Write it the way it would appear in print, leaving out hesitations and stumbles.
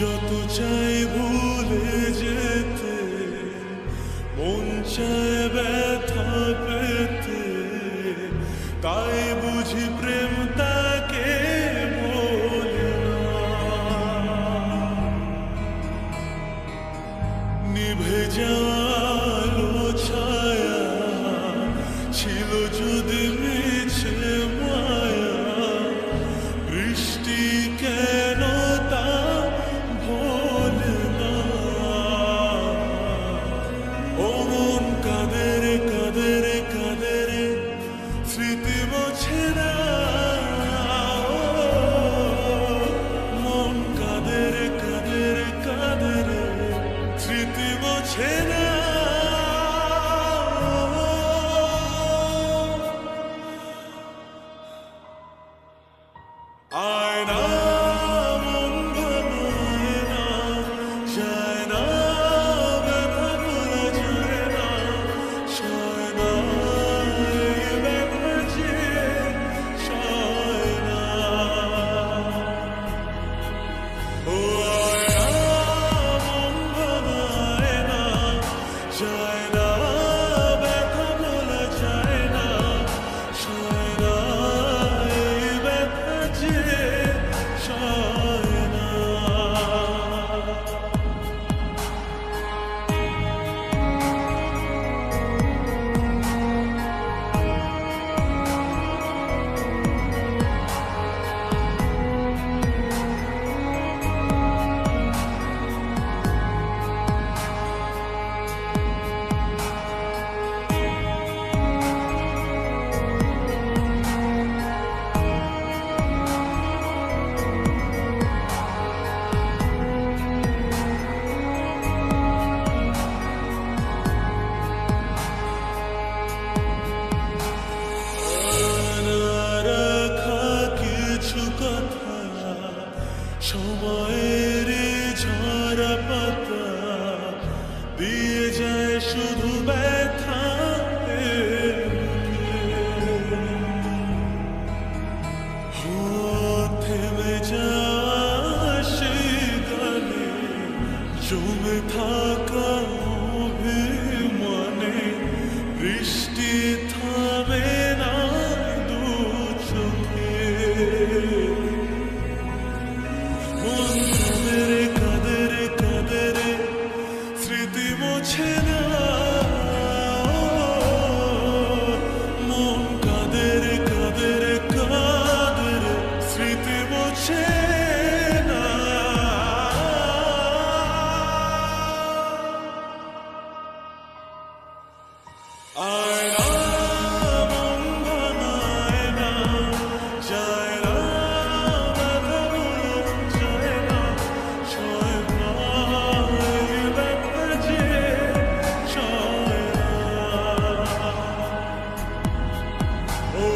যত চাই ভুলে যেতে, মন চায় ব্যথা পেতে, তাই বুঝি প্রেম তাকে বলে না। নিভে যাওয়ালো ছায়া ছিল যদি মিছে মায়া, বৃষ্টি কেন তা ভোলে না। ও মন কাঁদের কাঁদের কাঁদের স্মৃতি মোছে না। মন কাঁদের কাঁদের কাঁদের স্মৃতি মোছে না। আয়না মন ভাঙায় না, যায় না ব্যথা ভোলা যায় না, সয় না এই ব্যথা যে সয় না। ও আয়না মন ভাঙায় না, যায় না ব্যথা ভোলা যায় না, সয় না এই ব্যথা যে সয় না। রাখা কিছু কথা সময়ের ঝরা পাতা দিয়ে যায় শুধু ব্যথা। থেমে যাওয়া সেই গানে জমে থাকা অভিমানে বৃষ্টি থামে না দু চোখে। মন কাঁদের কাঁদের কাঁদের স্মৃতি মোছে না। মন কাঁদের কাঁদের কাঁদের স্মৃতি মোছে না। আয়না মন ভাঙায় না, যায় না ব্যথা ভোলা যায় না, সয় না এই ব্যথা যে সয় না। ও